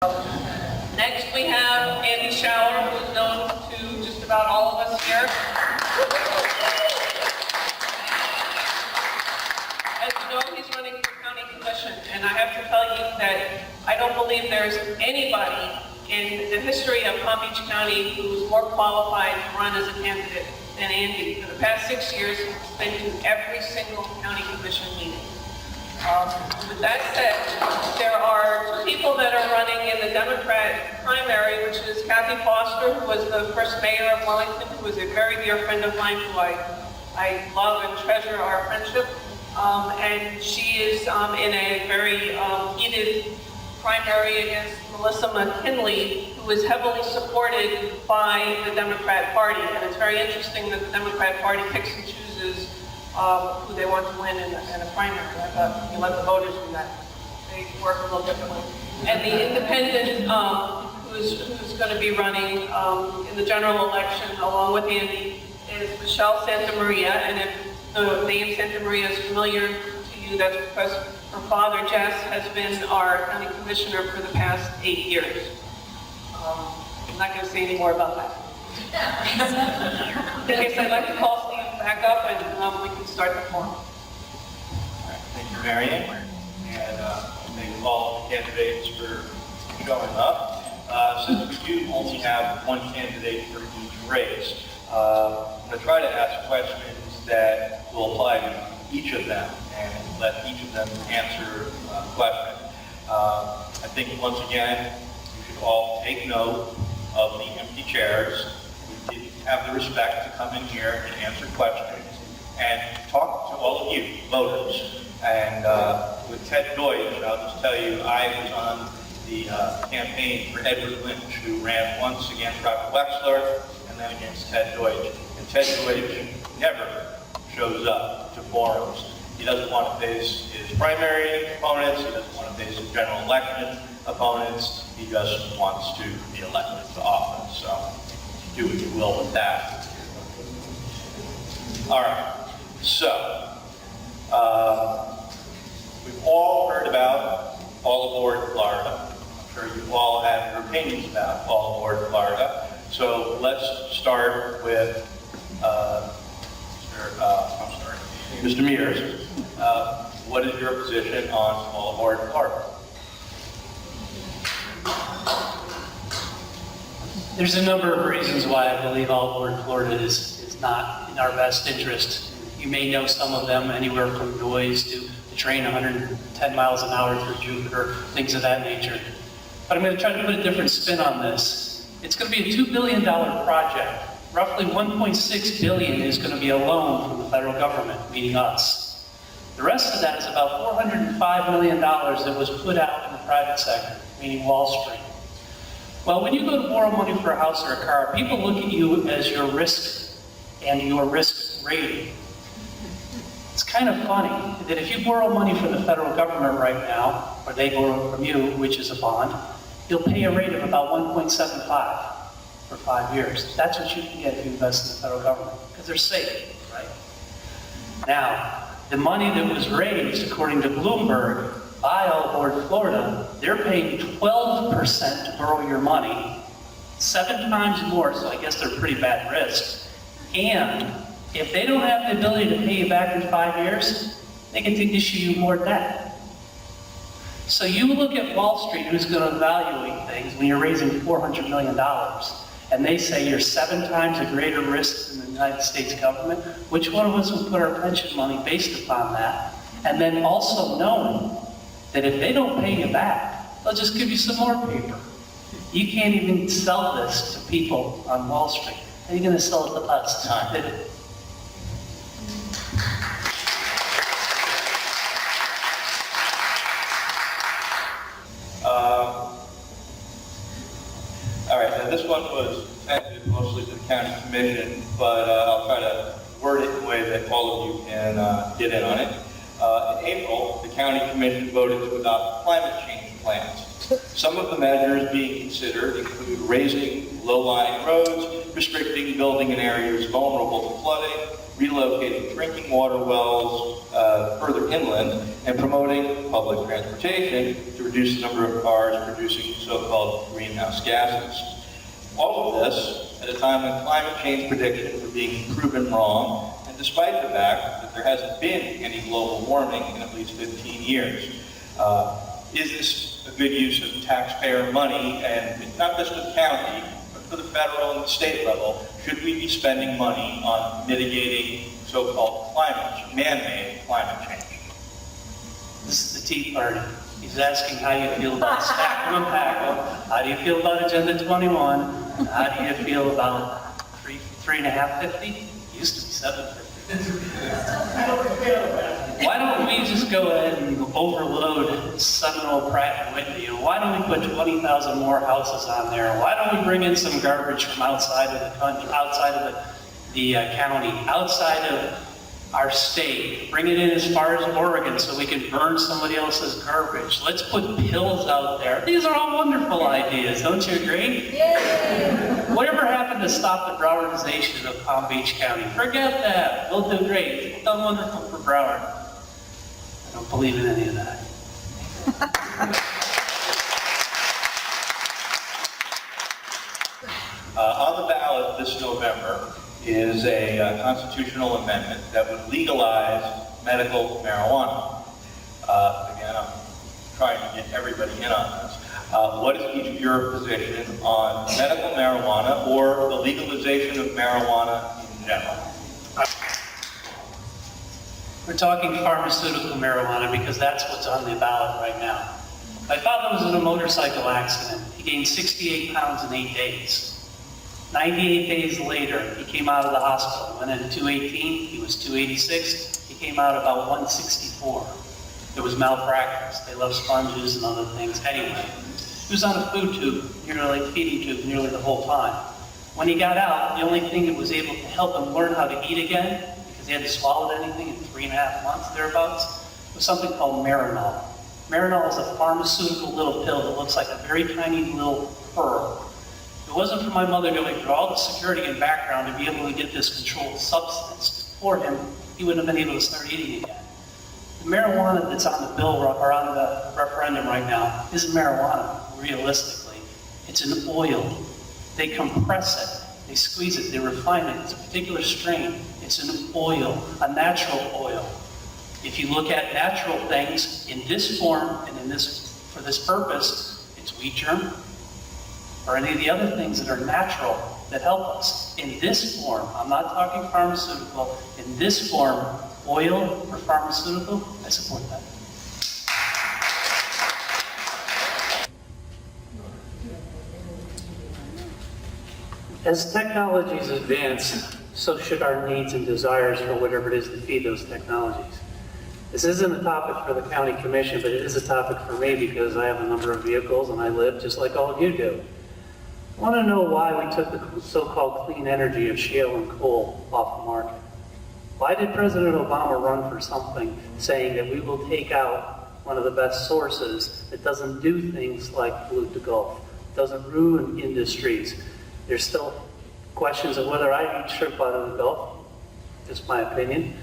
Next we have Andy Schaller, who's known to just about all of us here. As you know, he's running for county commission, and I have to tell you that I don't believe there's anybody in the history of Palm Beach County who's more qualified to run as a candidate than Andy. For the past 6 years, he's been to every single county commission meeting. With that said, there are people that are running in the Democrat primary, which is Kathy Foster, who was the first mayor of Wellington, who is a very dear friend of mine, who I love and treasure our friendship. And she is in a very heated primary against Melissa McKinley, who is heavily supported by the Democrat Party. And it's very interesting that the Democrat Party picks and chooses who they want to win in a primary. I thought you let the voters do that. They work a little differently. And the independent who's going to be running in the general election along with Andy is Michelle Santamaria. And if the name Santamaria is familiar to you, that's because her father, Jess, has been our county commissioner for the past 8 years. I'm not going to say any more about that. In case I'd like to call Steve back up and we can start the forum. All right, thank you, Marion, and thank all the candidates for showing up. Since we do only have one candidate for each race, I'm going to try to ask questions that will apply to each of them and let each of them answer the question. I think once again, you should all take note of the empty chairs. We did have the respect to come in here and answer questions and talk to all of you, voters. And with Ted Deutsch, I'll just tell you, I was on the campaign for Edward Lynch, who ran once against Robert Wexler and then against Ted Deutsch. And Ted Deutsch never shows up to forums. He doesn't want to face his primary opponents. He doesn't want to face his general election opponents. He just wants to be elected to office. So do what you will with that. All right. So we've all heard about All Aboard Florida. I'm sure you all have your opinions about All Aboard Florida. So let's start with Mr. Mears. What is your position on All Aboard Florida? There's a number of reasons why I believe All Aboard Florida is not in our best interest. You may know some of them, anywhere from noise to the train 110 miles an hour through Jupiter, things of that nature. But I'm going to try to put a different spin on this. It's going to be a $2 billion project. Roughly $1.6 billion is going to be a loan from the federal government, meaning us. The rest of that is about $405 million that was put out in the private sector, meaning Wall Street. Well, when you go to borrow money for a house or a car, people look at you as your risk and your risk rating. It's kind of funny that if you borrow money from the federal government right now, or they borrow from you, which is a bond, you'll pay a rate of about 1.75 for 5 years. That's what you can get if you invest in the federal government, because they're safe, right? Now, the money that was raised, according to Bloomberg, by All Aboard Florida, they're paying 12% to borrow your money, 7 times more, so I guess they're pretty bad risks. And if they don't have the ability to pay you back in 5 years, they can issue you more debt. So you look at Wall Street, who's going to evaluate things when you're raising $400 million, and they say you're 7 times a greater risk than the United States government. Which one of us would put our pension money based upon that? And then also knowing that if they don't pay you back, they'll just give you some more paper. You can't even sell this to people on Wall Street. How are you going to sell it to us? All right, now this one was intended mostly to the county commission, but I'll try to word it in a way that all of you can get in on it. In April, the county commission voted to adopt climate change plans. Some of the measures being considered include raising low-lying roads, restricting building in areas vulnerable to flooding, relocating drinking water wells further inland, and promoting public transportation to reduce the number of cars producing so-called greenhouse gases. All of this at a time when climate change predictions are being proven wrong, and despite the fact that there hasn't been any global warming in at least 15 years. Is this a good use of taxpayer money, and not just for the county, but for the federal and the state level? Should we be spending money on mitigating so-called man-made climate change? This is the Tea Party. He's asking how you feel about stack 'em and pack 'em. How do you feel about Agenda 21? And how do you feel about 3.550? Used to be 750. Why don't we just go ahead and overload Seminole, Pratt, and Whitney? Why don't we put 20,000 more houses on there? Why don't we bring in some garbage from outside of the country, outside of the county, outside of our state? Bring it in as far as Oregon so we can burn somebody else's garbage. Let's put pills out there. These are all wonderful ideas, don't you agree? Yay! Whatever happened to stop the Browardization of Palm Beach County? Forget that. We'll do great. It's done wonderful for Broward. I don't believe in any of that. On the ballot this November is a constitutional amendment that would legalize medical marijuana. Again, I'm trying to get everybody in on this. What is each of your position on medical marijuana or the legalization of marijuana in general? We're talking pharmaceutical marijuana because that's what's on the ballot right now. My father was in a motorcycle accident. He gained 68 pounds in 8 days. 98 days later, he came out of the hospital. Went in 218, he was 286. He came out about 164. There was malpractice. They left sponges and other things. Anyway, he was on a food tube, feeding tube, nearly the whole time. When he got out, the only thing that was able to help him learn how to eat again, because he hadn't swallowed anything in 3.5 months, thereabouts, was something called Marinol. Marinol is a pharmaceutical little pill that looks like a very tiny little pearl. If it wasn't for my mother going through all the security and background to be able to get this controlled substance for him, he wouldn't have been able to start eating again. The marijuana that's on the bill or on the referendum right now isn't marijuana, realistically. It's an oil. They compress it, they squeeze it, they refine it. It's a particular strain. It's an oil, a natural oil. If you look at natural things in this form and in this for this purpose, it's wheat germ, or any of the other things that are natural that help us. In this form, I'm not talking pharmaceutical, in this form, oil or pharmaceutical, I support that. As technologies advance, so should our needs and desires for whatever it is to feed those technologies. This isn't a topic for the county commission, but it is a topic for me because I have a number of vehicles and I live just like all of you do. I want to know why we took the so-called clean energy of shale and coal off the market. Why did President Obama run for something saying that we will take out one of the best sources that doesn't do things like pollute the Gulf, doesn't ruin industries? There's still questions of whether I eat shrimp out of the Gulf, just my opinion.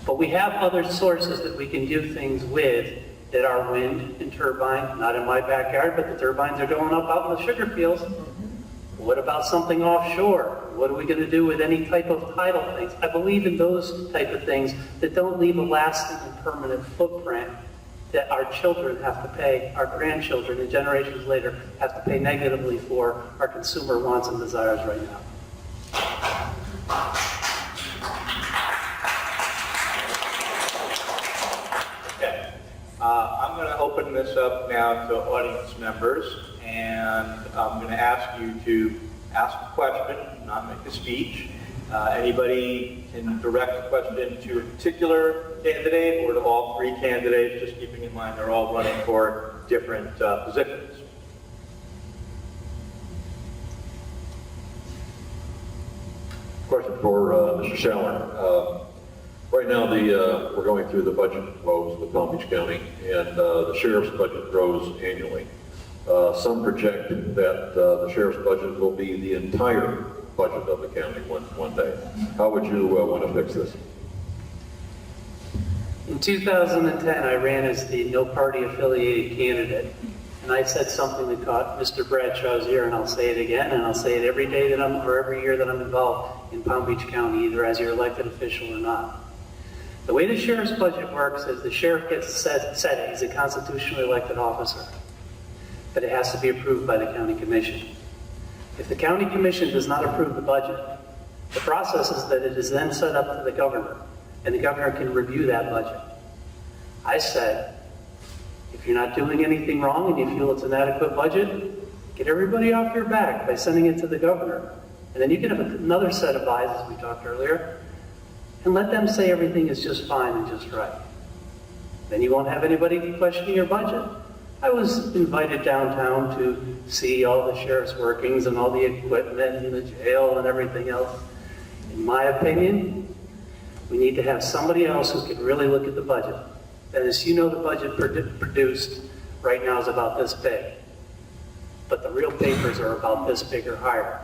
But we have other sources that we can do things with that are wind and turbine, not in my backyard, but the turbines are going up out in the sugar fields. What about something offshore? What are we going to do with any type of tidal things? I believe in those type of things that don't leave a lasting and permanent footprint that our children have to pay, our grandchildren and generations later have to pay negatively for our consumer wants and desires right now. Okay. I'm going to open this up now to audience members, and I'm going to ask you to ask a question, not make a speech. Anybody can direct a question to a particular candidate or to all three candidates, just keeping in mind they're all running for different positions. Question for Mr. Schaller. Right now, we're going through the budget woes with Palm Beach County, and the sheriff's budget grows annually. Some project that the sheriff's budget will be the entire budget of the county one day. How would you want to fix this? In 2010, I ran as the no-party affiliated candidate, and I said something that caught Mr. Bradshaw's ear, and I'll say it again, and I'll say it every day that or every year that I'm involved in Palm Beach County, either as your elected official or not. The way the sheriff's budget works is the sheriff gets set, he's a constitutionally elected officer, but it has to be approved by the county commission. If the county commission does not approve the budget, the process is that it is then sent up to the governor, and the governor can review that budget. I said, if you're not doing anything wrong and you feel it's an adequate budget, get everybody off your back by sending it to the governor. And then you can have another set of eyes, as we talked earlier, and let them say everything is just fine and just right. Then you won't have anybody questioning your budget. I was invited downtown to see all the sheriff's workings and all the equipment and the jail and everything else. In my opinion, we need to have somebody else who can really look at the budget. And as you know, the budget produced right now is about this big. But the real papers are about this big or higher.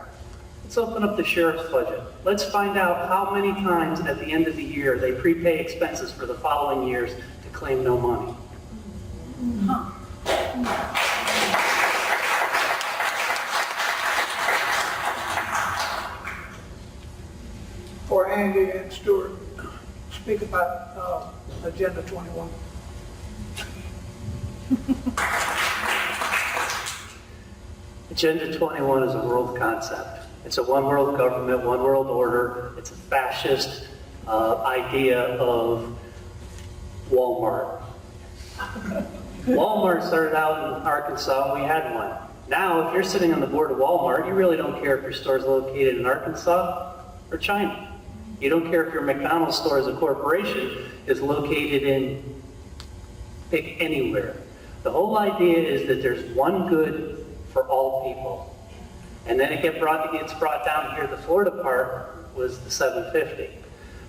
Let's open up the sheriff's budget. Let's find out how many times at the end of the year they prepay expenses for the following years to claim no money. For Andy and Stuart, speak about Agenda 21. Agenda 21 is a world concept. It's a one world government, one world order. It's a fascist idea of Walmart. Walmart started out in Arkansas, and we had one. Now, if you're sitting on the board of Walmart, you really don't care if your store is located in Arkansas or China. You don't care if your McDonald's store as a corporation is located in pick anywhere. The whole idea is that there's one good for all people. And then it gets brought down here. The Florida part was the 750.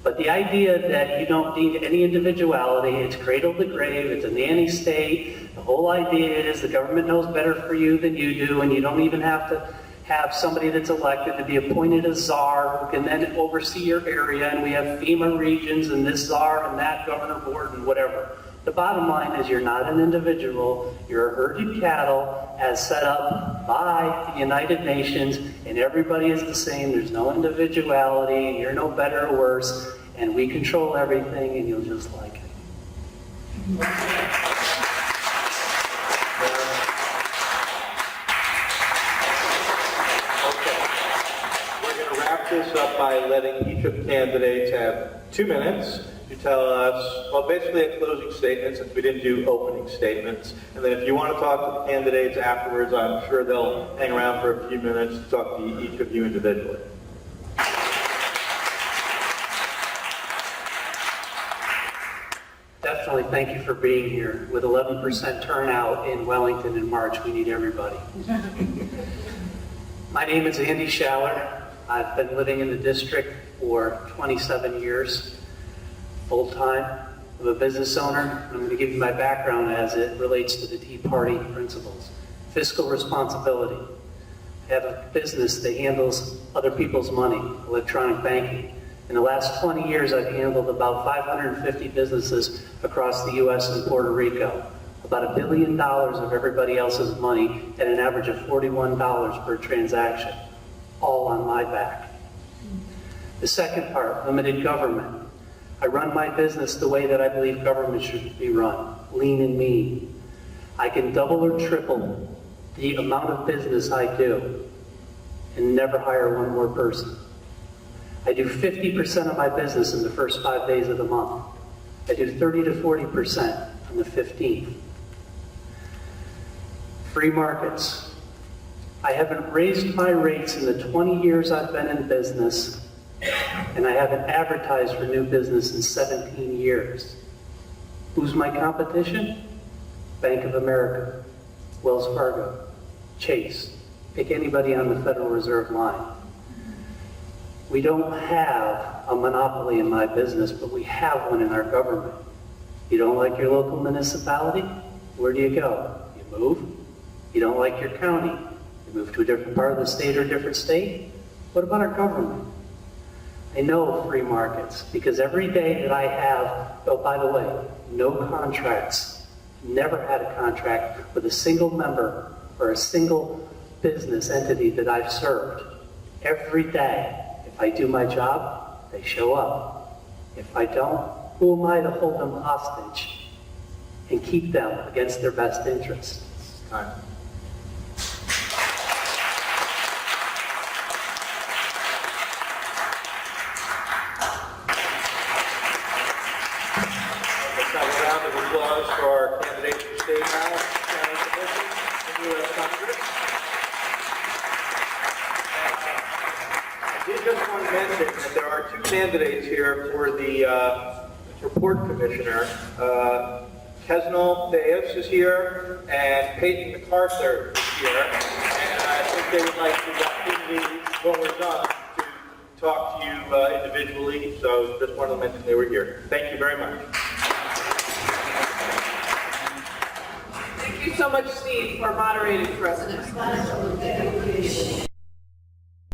But the idea that you don't need any individuality, it's cradle to grave, it's a nanny state. The whole idea is the government knows better for you than you do, and you don't even have to have somebody that's elected to be appointed a czar who can then oversee your area, and we have FEMA regions and this czar and that governor board and whatever. The bottom line is you're not an individual, you're a herd of cattle as set up by the United Nations, and everybody is the same, there's no individuality, and you're no better or worse, and we control everything, and you'll just like it. This up by letting each of the candidates have 2 minutes to tell us, well, basically a closing statement, since we didn't do opening statements. And then if you want to talk to the candidates afterwards, I'm sure they'll hang around for a few minutes to talk to each of you individually. Definitely thank you for being here. With 11% turnout in Wellington in March, we need everybody. My name is Andy Schaller. I've been living in the district for 27 years, full-time. I'm a business owner. I'm going to give you my background as it relates to the Tea Party principles. Fiscal responsibility. I have a business that handles other people's money, electronic banking. In the last 20 years, I've handled about 550 businesses across the U.S. and Puerto Rico. About $1 billion of everybody else's money at an average of $41 per transaction. All on my back. The second part, limited government. I run my business the way that I believe government should be run, lean and mean. I can double or triple the amount of business I do and never hire one more person. I do 50% of my business in the first 5 days of the month. I do 30 to 40% on the 15th. Free markets. I haven't raised my rates in the 20 years I've been in business, and I haven't advertised for new business in 17 years. Who's my competition? Bank of America, Wells Fargo, Chase. Pick anybody on the Federal Reserve line. We don't have a monopoly in my business, but we have one in our government. You don't like your local municipality? Where do you go? You move. You don't like your county? You move to a different part of the state or a different state? What about our government? I know free markets because every day that I have, oh, by the way, no contracts, never had a contract with a single member or a single business entity that I've served. Every day, if I do my job, they show up. If I don't, who am I to hold them hostage and keep them against their best interests? Time. Let's have a round of applause for our candidates for State House, County Commission, and U.S. Congress. I did just want to mention that there are two candidates here for the Report Commissioner. Kesnel Deus is here, and Peyton MacArthur is here. And I think they would like the opportunity, when we're done, to talk to you individually. So just wanted to mention they were here. Thank you very much. Thank you so much, Steve, for moderating for us.